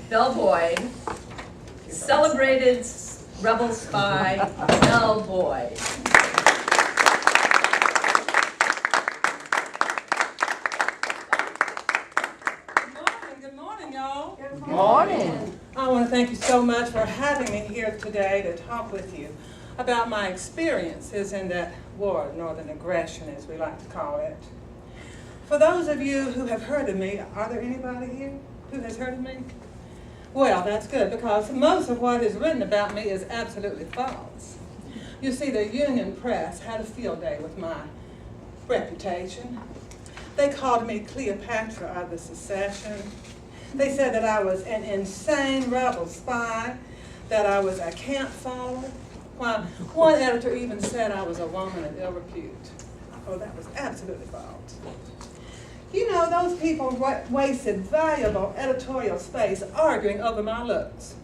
Belle Boyd, celebrated rebel spy, Belle Boyd. Good morning, y'all. Good morning. I want to thank you so much for having me here today to talk with you about my experiences in that war of northern aggression, as we like to call it. For those of you who have heard of me, are there anybody here who has heard of me? Well, that's good, because most of what is written about me is absolutely false. You see, the Union press had a field day with my reputation. They called me Cleopatra of the secession. They said that I was an insane rebel spy, that I was a camp follower. Well, one editor even said I was a woman of ill repute. Oh, that was absolutely false. You know, those people wasted valuable editorial space arguing over my looks.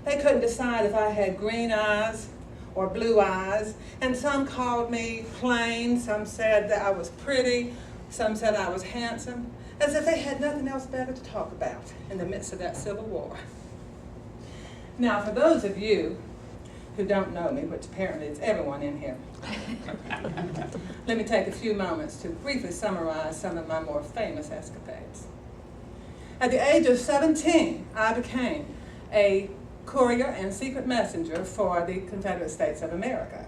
They couldn't decide if I had green eyes or blue eyes, and some called me plain, some said that I was pretty, some said I was handsome, as if they had nothing else better to talk about in the midst of that Civil War. Now, for those of you who don't know me, which apparently is everyone in here, let me take a few moments to briefly summarize some of my more famous escapades. At the age of 17, I became a courier and secret messenger for the Confederate States of America.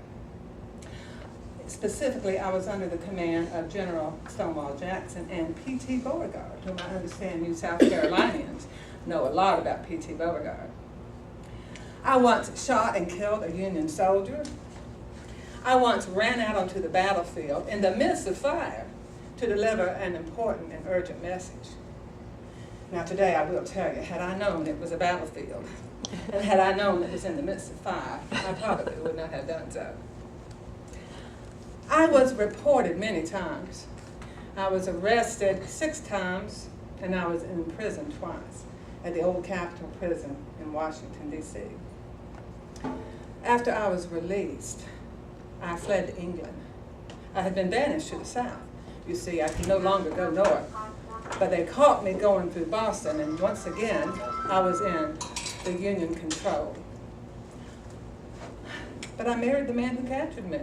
Specifically, I was under the command of General Stonewall Jackson and P.T. Beauregard, whom I understand you South Carolinians know a lot about P.T. Beauregard. I once shot and killed a Union soldier. I once ran out onto the battlefield in the midst of fire to deliver an important and urgent message. Now today I will tell you, had I known it was a battlefield, and had I known it was in the midst of fire, I probably would not have done so. I was reported many times. I was arrested 6 times, and I was in prison twice at the old Capitol Prison in Washington, D.C. After I was released, I fled to England. I had been banished to the South. You see, I could no longer go north. But they caught me going through Boston, and once again, I was in the Union control. But I married the man who captured me.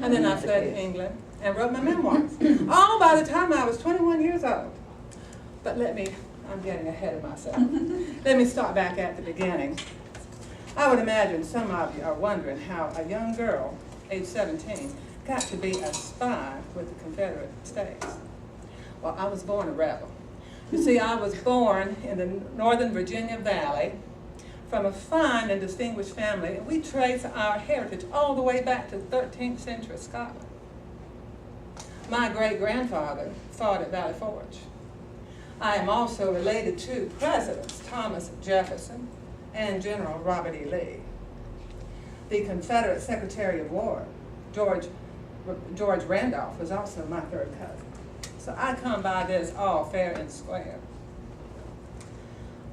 And then I fled to England and wrote my memoirs, all by the time I was 21 years old. But I'm getting ahead of myself. Let me start back at the beginning. I would imagine some of you are wondering how a young girl, age 17, got to be a spy with the Confederate States. Well, I was born a rebel. You see, I was born in the Northern Virginia Valley from a fine and distinguished family, and we trace our heritage all the way back to 13th century Scotland. My great-grandfather fought at Valley Forge. I am also related to Presidents Thomas Jefferson and General Robert E. Lee. The Confederate Secretary of War, George Randolph, was also my third cousin. So I come by this all fair and square.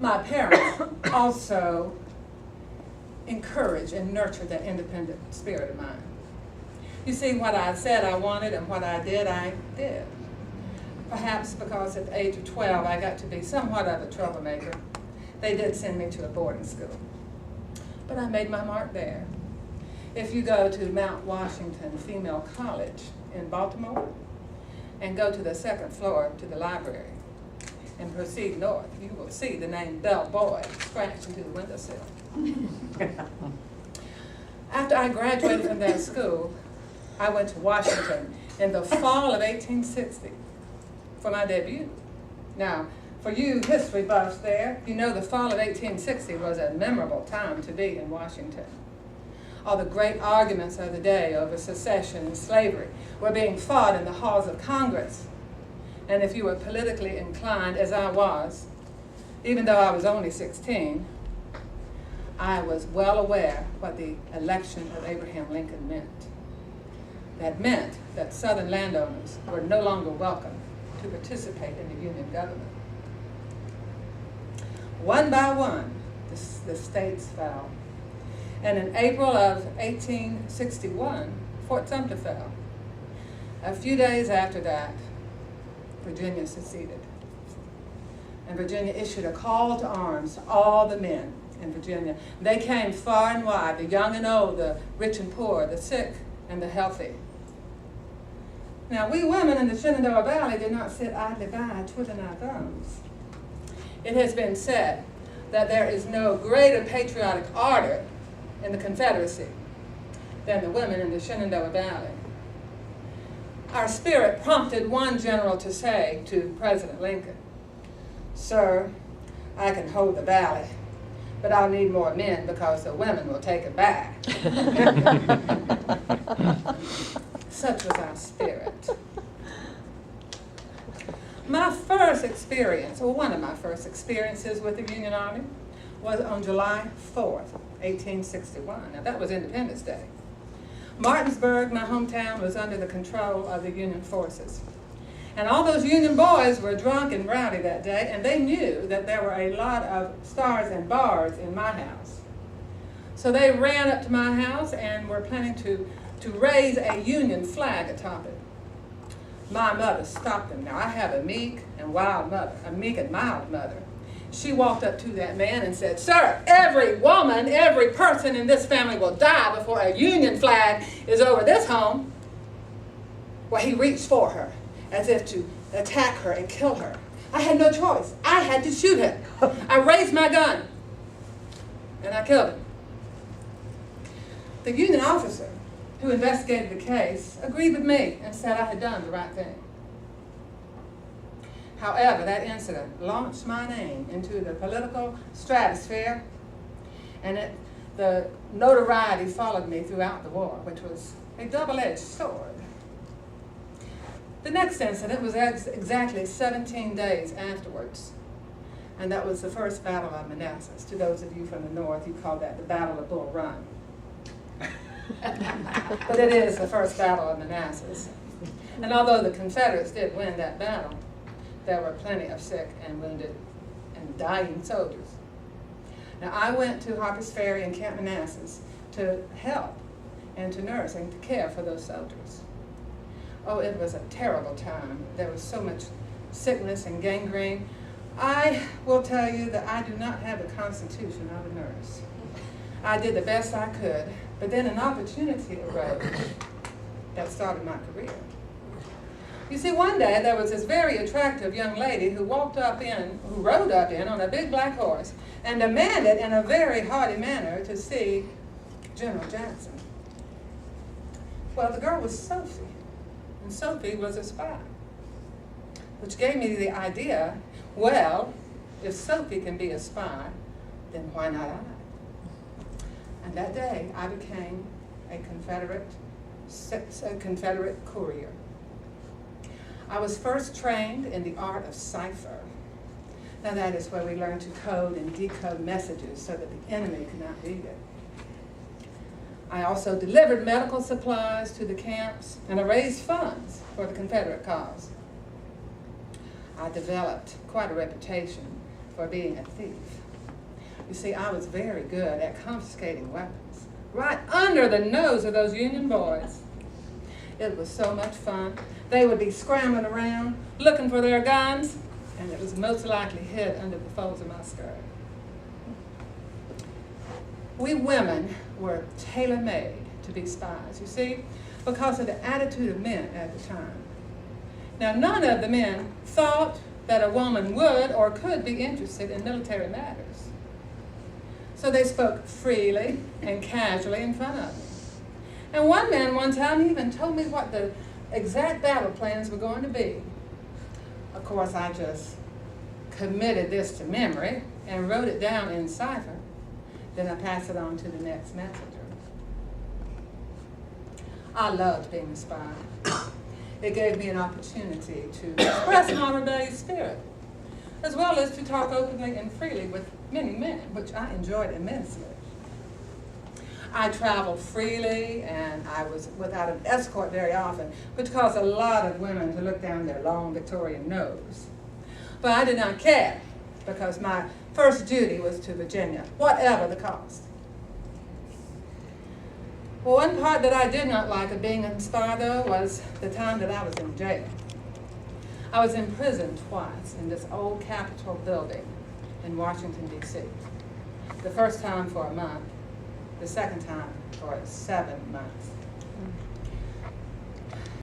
My parents also encouraged and nurtured that independent spirit of mine. You see, what I said I wanted and what I did. Perhaps because at the age of 12 I got to be somewhat of a troublemaker. They did send me to a boarding school. But I made my mark there. If you go to Mount Washington Female College in Baltimore and go to the 2nd floor to the library and proceed north, you will see the name Belle Boyd scratched into the windowsill. After I graduated from that school, I went to Washington in the fall of 1860 for my debut. Now, for you history buffs there, you know the fall of 1860 was a memorable time to be in Washington. All the great arguments of the day over secession and slavery were being fought in the halls of Congress. And if you were politically inclined, as I was, even though I was only 16, I was well aware what the election of Abraham Lincoln meant. That meant that Southern landowners were no longer welcome to participate in the Union government. One by one, the states fell. And in April of 1861, Fort Sumter fell. A few days after that, Virginia seceded. and Virginia issued a call to arms to all the men in Virginia. They came far and wide, the young and old, the rich and poor, the sick and the healthy. Now, we women in the Shenandoah Valley did not sit idly by twiddling our thumbs. It has been said that there is no greater patriotic ardor in the Confederacy than the women in the Shenandoah Valley. Our spirit prompted one general to say to President Lincoln, "Sir, I can hold the valley, but I'll need more men because the women will take it back." Such was our spirit. My first experience, or one of my first experiences with the Union Army, was on July 4th, 1861. Now that was Independence Day. Martinsburg, my hometown, was under the control of the Union forces. And all those Union boys were drunk and rowdy that day, and they knew that there were a lot of stars and bars in my house. So they ran up to my house and were planning to raise a Union flag atop it. My mother stopped them. Now, I have a meek and mild mother. She walked up to that man and said, "Sir, every woman, every person in this family will die before a Union flag is over this home." Well, he reached for her as if to attack her and kill her. I had no choice. I had to shoot him. I raised my gun and I killed him. The Union officer who investigated the case agreed with me and said I had done the right thing. However, that incident launched my name into the political stratosphere, and the notoriety followed me throughout the war, which was a double-edged sword. The next incident was exactly 17 days afterwards, and that was the first Battle of Manassas. To those of you from the north, you call that the Battle of Bull Run. But it is the first Battle of Manassas. And although the Confederates did win that battle, there were plenty of sick and wounded and dying soldiers. Now, I went to Harper's Ferry in Camp Manassas to help and to nurse and to care for those soldiers. Oh, it was a terrible time. There was so much sickness and gangrene. I will tell you that I do not have the constitution of a nurse. I did the best I could, but then an opportunity arose that started my career. You see, one day there was this very attractive young lady who rode up in on a big black horse and demanded in a very hearty manner to see General Jackson. Well, the girl was Sophie, and Sophie was a spy, which gave me the idea, well, if Sophie can be a spy, then why not I? And that day, I became a Confederate courier. I was first trained in the art of cipher. Now that is where we learn to code and decode messages so that the enemy could not read it. I also delivered medical supplies to the camps, and I raised funds for the Confederate cause. I developed quite a reputation for being a thief. You see, I was very good at confiscating weapons, right under the nose of those Union boys. It was so much fun. They would be scrambling around, looking for their guns, and it was most likely hid under the folds of my skirt. We women were tailor-made to be spies, you see, because of the attitude of men at the time. Now, none of the men thought that a woman would or could be interested in military matters. So they spoke freely and casually in front of me. And one man one time even told me what the exact battle plans were going to be. Of course, I just committed this to memory and wrote it down in cipher. Then I passed it on to the next messenger. I loved being a spy. It gave me an opportunity to express my rebellious spirit, as well as to talk openly and freely with many men, which I enjoyed immensely. I traveled freely, and I was without an escort very often, which caused a lot of women to look down their long Victorian nose. But I did not care, because my first duty was to Virginia, whatever the cost. Well, one part that I did not like of being a spy, though, was the time that I was in jail. I was in prison twice in this old Capitol building in Washington, D.C. The first time for a month, the second time for 7 months.